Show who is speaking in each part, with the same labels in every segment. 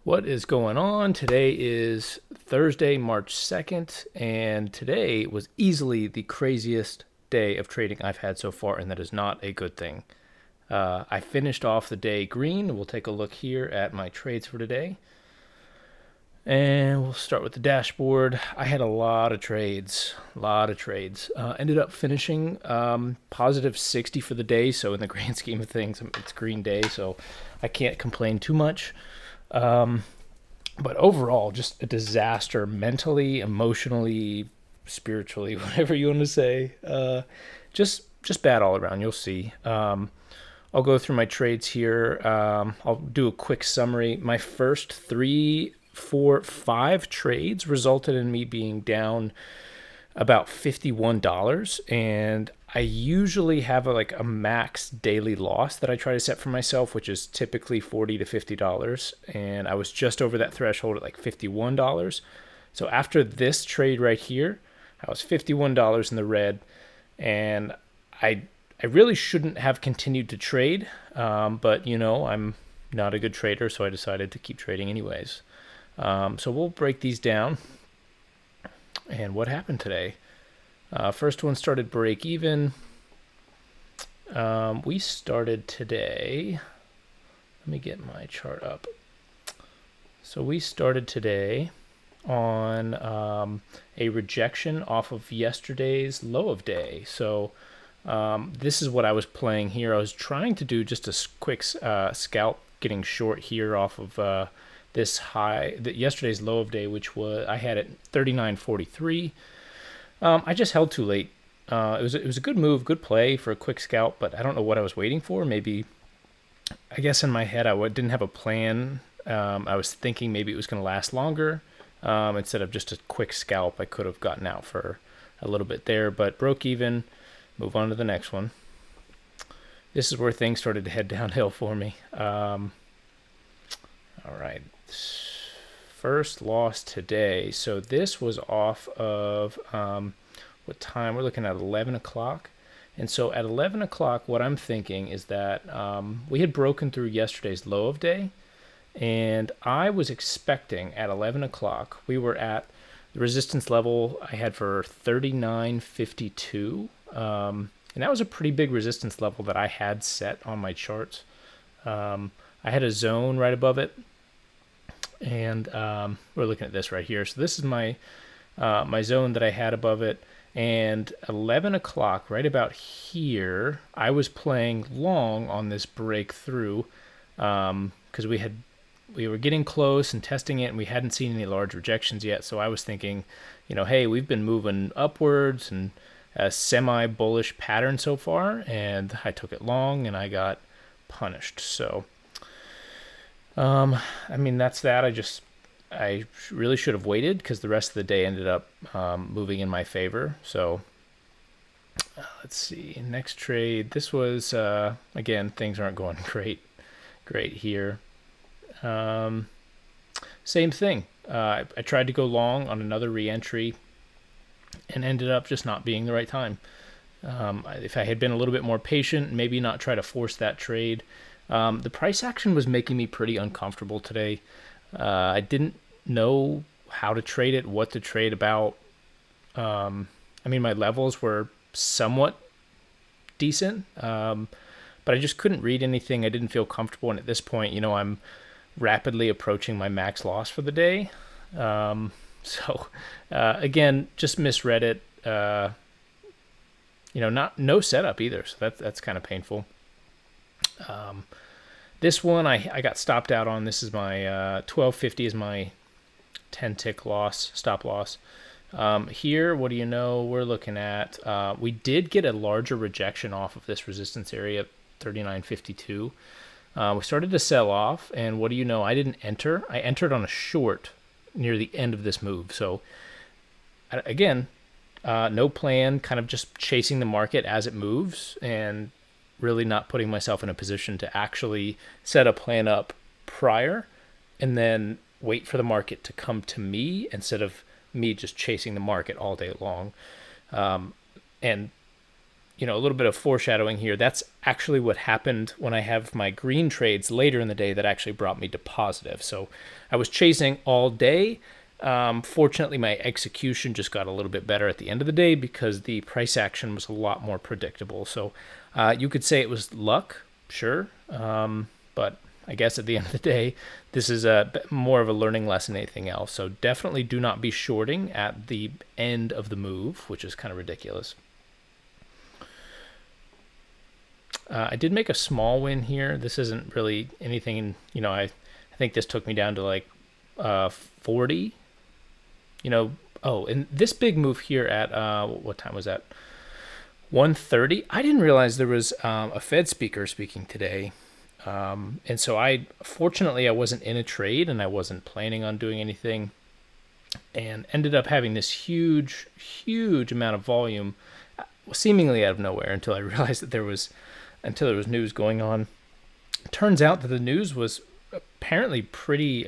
Speaker 1: What is going on? Today is Thursday, March 2nd, and today was easily the craziest day of trading I've had so far, and that is not a good thing. I finished off the day green. We'll take a look here at my trades for today. And we'll start with the dashboard. I had a lot of trades, ended up finishing positive 60 for the day. So in the grand scheme of things, it's green day, so I can't complain too much. But overall, just a disaster mentally, emotionally, spiritually, whatever you want to say. Just bad all around. You'll see. I'll go through my trades here. I'll do a quick summary. My first 3, 4, 5 trades resulted in me being down about $51, and I usually have like a max daily loss that I try to set for myself, which is typically $40 to $50, and I was just over that threshold at like $51. So after this trade right here, I was $51 in the red, and I really shouldn't have continued to trade, but I'm not a good trader, so I decided to keep trading anyways. So we'll break these down. And what happened today? First one started break even. We started today. Let me get my chart up. So we started today on a rejection off of yesterday's low of day. So this is what I was playing here. I was trying to do just a quick scalp, getting short here off of this high, yesterday's low of day, which was I had it 39.43. I just held too late. It was a good move, good play for a quick scalp, but I don't know what I was waiting for. Maybe, I guess in my head I didn't have a plan. I was thinking maybe it was going to last longer. Instead of just a quick scalp, I could have gotten out for a little bit there, but broke even. Move on to the next one. This is where things started to head downhill for me. All right. First loss today. So this was off of what time? We're looking at 11 o'clock. And so at 11 o'clock, what I'm thinking is that we had broken through yesterday's low of day. And I was expecting at 11 o'clock, we were at the resistance level I had for 39.52. And that was a pretty big resistance level that I had set on my charts. I had a zone right above it. And we're looking at this right here. So this is my my zone that I had above it. And 11 o'clock, right about here, I was playing long on this breakthrough because we were getting close and testing it, and we hadn't seen any large rejections yet. So I was thinking, hey, we've been moving upwards and a semi-bullish pattern so far, and I took it long and I got punished. So, that's that. I really should have waited because the rest of the day ended up moving in my favor. So let's see. Next trade. This was, again, things aren't going great here. Same thing. I tried to go long on another re-entry and ended up just not being the right time. If I had been a little bit more patient, maybe not try to force that trade. The price action was making me pretty uncomfortable today. I didn't know how to trade it, what to trade about. My levels were somewhat decent, but I just couldn't read anything. I didn't feel comfortable, and at this point, I'm rapidly approaching my max loss for the day. Again, just misread it. No setup either, so that's kind of painful. This one I got stopped out on. This is my 1250 is my 10 tick loss, stop loss. Here, what do you know? We're looking at, we did get a larger rejection off of this resistance area, 39.52. We started to sell off, and what do you know? I didn't enter. I entered on a short near the end of this move. So again, no plan, kind of just chasing the market as it moves and really not putting myself in a position to actually set a plan up prior and then wait for the market to come to me instead of me just chasing the market all day long. And a little bit of foreshadowing here. That's actually what happened when I have my green trades later in the day that actually brought me to positive. So I was chasing all day. Fortunately, my execution just got a little bit better at the end of the day because the price action was a lot more predictable. So you could say it was luck, sure. But I guess at the end of the day, this is more of a learning lesson than anything else. So definitely do not be shorting at the end of the move, which is kind of ridiculous. I did make a small win here. This isn't really anything, I think this took me down to like 40. And this big move here at, what time was that? 1:30. I didn't realize there was a Fed speaker speaking today. And so fortunately, I wasn't in a trade and I wasn't planning on doing anything, and ended up having this huge, huge amount of volume seemingly out of nowhere until I realized that there was news going on. Turns out that the news was apparently pretty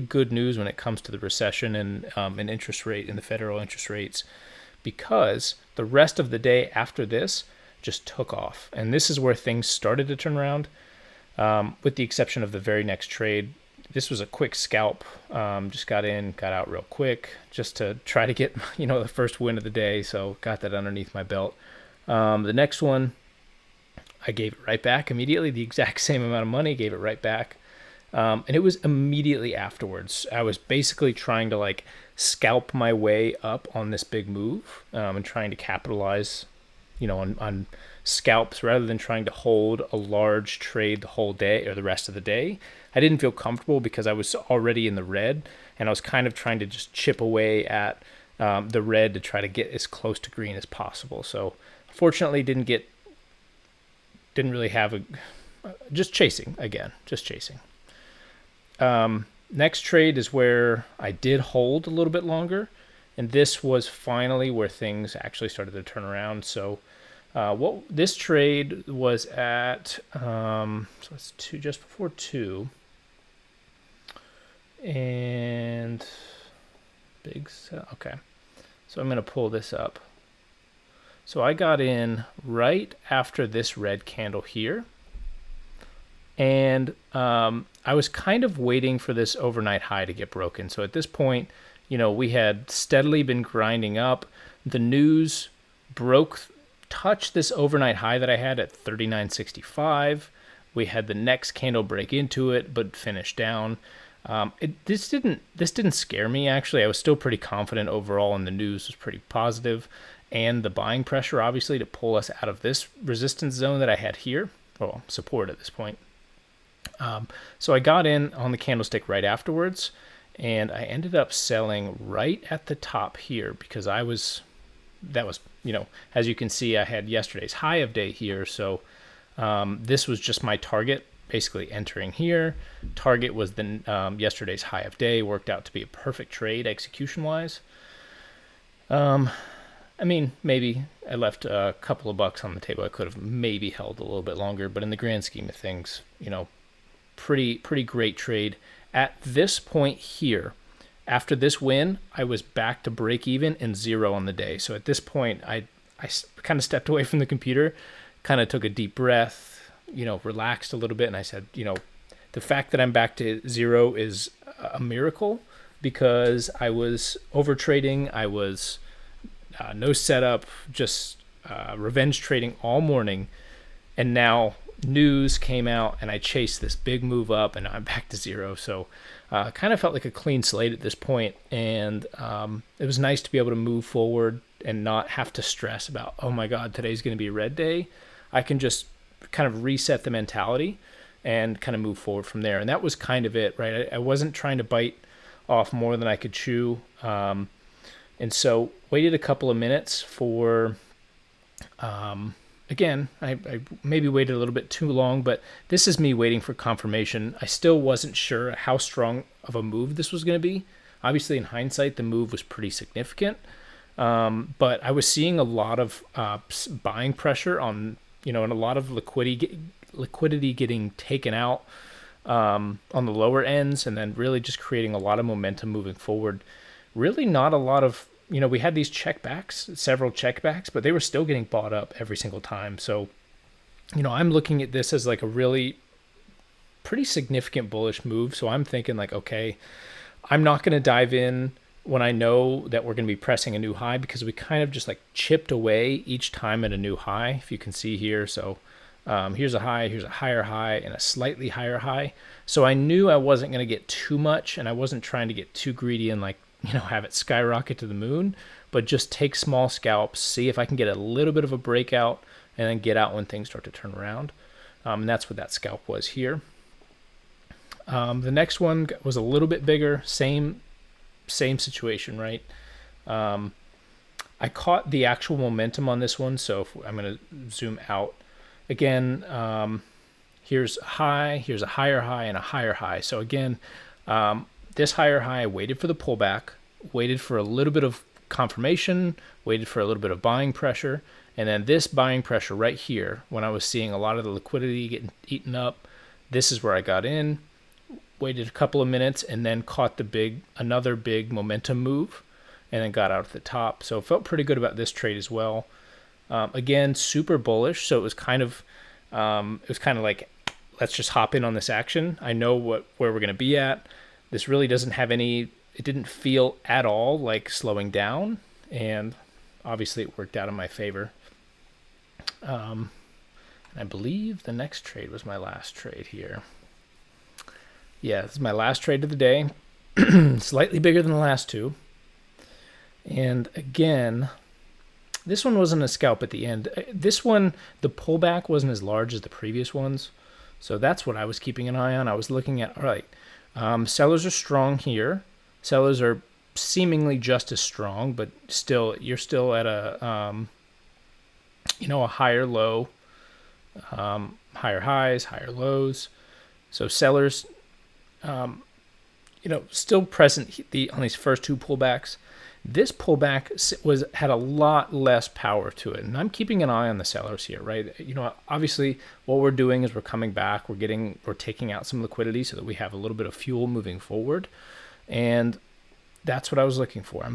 Speaker 1: good news when it comes to the recession and interest rate and the federal interest rates, because the rest of the day after this just took off. And this is where things started to turn around, with the exception of the very next trade. This was a quick scalp. Just got in, got out real quick just to try to get, the first win of the day. So got that underneath my belt. The next one, I gave it right back immediately, the exact same amount of money, gave it right back. And it was immediately afterwards. I was basically trying to like scalp my way up on this big move, and trying to capitalize, on scalps rather than trying to hold a large trade the whole day or the rest of the day. I didn't feel comfortable because I was already in the red, and I was kind of trying to just chip away at the red to try to get as close to green as possible. So fortunately didn't really have just chasing. Next trade is where I did hold a little bit longer, and this was finally where things actually started to turn around. So this trade was at, so it's just before 2, and big sell. Okay, so I'm going to pull this up. So I got in right after this red candle here, and I was kind of waiting for this overnight high to get broken. So at this point, we had steadily been grinding up. The news touched this overnight high that I had at 39.65. We had the next candle break into it, but finish down. This didn't scare me, actually. I was still pretty confident overall, and the news was pretty positive. And the buying pressure, obviously, to pull us out of this resistance zone that I had here, well, support at this point. So I got in on the candlestick right afterwards, and I ended up selling right at the top here because that was, as you can see, I had yesterday's high of day here. So this was just my target, basically entering here. Target was the yesterday's high of day. Worked out to be a perfect trade execution-wise. Maybe I left a couple of bucks on the table. I could have maybe held a little bit longer, but in the grand scheme of things, pretty great trade. At this point here, after this win, I was back to break even and 0 on the day. So at this point, I kind of stepped away from the computer, kind of took a deep breath, relaxed a little bit, and I said, the fact that I'm back to 0 is a miracle, because I was over trading. I was no setup, just revenge trading all morning, and now news came out and I chased this big move up and I'm back to 0. So kind of felt like a clean slate at this point, and it was nice to be able to move forward and not have to stress about, oh my God, today's going to be a red day. I can just kind of reset the mentality and kind of move forward from there. And that was kind of it, right? I wasn't trying to bite off more than I could chew. And so waited a couple of minutes for, again, I maybe waited a little bit too long, but this is me waiting for confirmation. I still wasn't sure how strong of a move this was going to be. Obviously, in hindsight, the move was pretty significant. But I was seeing a lot of buying pressure on, and a lot of liquidity getting taken out on the lower ends, and then really just creating a lot of momentum moving forward. Really not a lot of we had these checkbacks, several checkbacks, but they were still getting bought up every single time. So, I'm looking at this as like a really pretty significant bullish move. So I'm thinking like, okay, I'm not going to dive in when I know that we're going to be pressing a new high, because we kind of just like chipped away each time at a new high, if you can see here. So here's a high, here's a higher high, and a slightly higher high. So I knew I wasn't going to get too much, and I wasn't trying to get too greedy and like, have it skyrocket to the moon, but just take small scalps, see if I can get a little bit of a breakout, and then get out when things start to turn around. And that's what that scalp was here. The next one was a little bit bigger, same situation, right? I caught the actual momentum on this one, so I'm going to zoom out again. Here's a high, here's a higher high, and a higher high. So again, this higher high, I waited for the pullback, waited for a little bit of confirmation, waited for a little bit of buying pressure, and then this buying pressure right here, when I was seeing a lot of the liquidity getting eaten up, this is where I got in, waited a couple of minutes, and then caught another big momentum move, and then got out at the top. So felt pretty good about this trade as well. Again, super bullish. So it was kind of like, let's just hop in on this action. I know where we're going to be at. This really doesn't have it didn't feel at all like slowing down, and obviously it worked out in my favor. And I believe the next trade was my last trade here. Yeah, this is my last trade of the day. Slightly bigger than the last two. And again, this one wasn't a scalp at the end. This one, the pullback wasn't as large as the previous ones. So that's what I was keeping an eye on. I was looking at, all right, sellers are strong here. Sellers are seemingly just as strong, but still, you're still at a higher low, higher highs, higher lows. So sellers, still present on these first two pullbacks. This pullback had a lot less power to it, and I'm keeping an eye on the sellers here, right? Obviously, what we're doing is we're coming back, we're taking out some liquidity so that we have a little bit of fuel moving forward, and that's what I was looking for.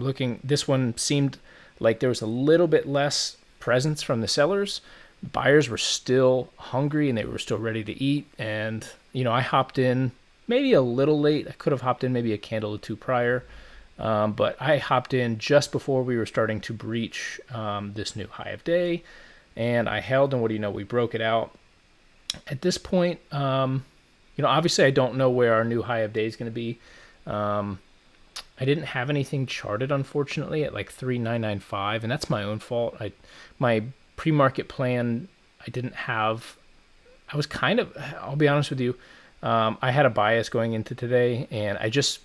Speaker 1: This one seemed like there was a little bit less presence from the sellers. Buyers were still hungry and they were still ready to eat, and I hopped in maybe a little late. I could have hopped in maybe a candle or two prior. But I hopped in just before we were starting to breach this new high of day, and I held, and what do you know, we broke it out. At this point, obviously I don't know where our new high of day is going to be. I didn't have anything charted, unfortunately, at like 3,995, and that's my own fault. My pre-market plan, I didn't have. I was I'll be honest with you, I had a bias going into today, and I just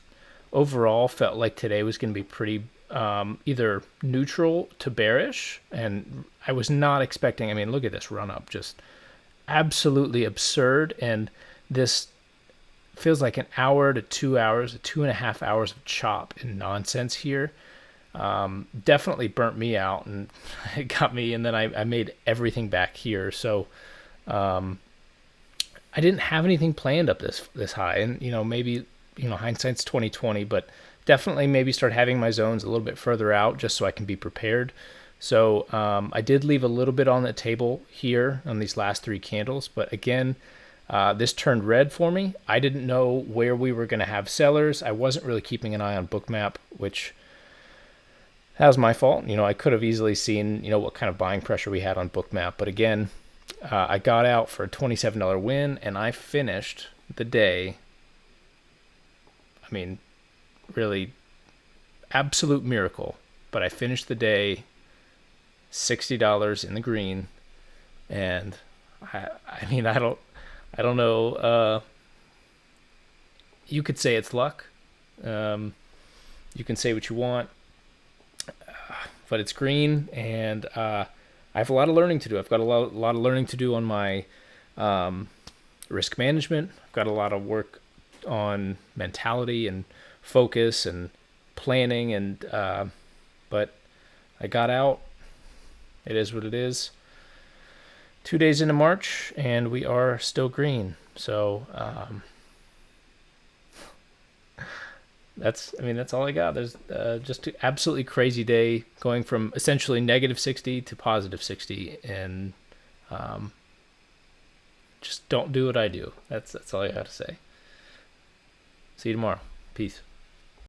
Speaker 1: overall felt like today was going to be pretty either neutral to bearish, and I was not expecting. Look at this run up, just absolutely absurd, and this feels like an hour to 2 hours, 2.5 hours of chop and nonsense here. Definitely burnt me out, and it got me, and then I made everything back here. So I didn't have anything planned up this high, and maybe hindsight's 20/20, but definitely maybe start having my zones a little bit further out just so I can be prepared. So I did leave a little bit on the table here on these last three candles, but again, this turned red for me. I didn't know where we were going to have sellers. I wasn't really keeping an eye on Bookmap, which that was my fault. I could have easily seen what kind of buying pressure we had on Bookmap, but again, I got out for a $27 win, and I finished the day. Really absolute miracle, but I finished the day $60 in the green, and I don't know. You could say it's luck. You can say what you want, but it's green, and I have a lot of learning to do. I've got a lot of learning to do on my risk management. I've got a lot of work on mentality and focus and planning, and but I got out. It is what it is. 2 days into March, and we are still green. So I mean, that's all I got. There's just an absolutely crazy day going from essentially -60 to +60, and just don't do what I do. That's all I got to say. See you tomorrow. Peace.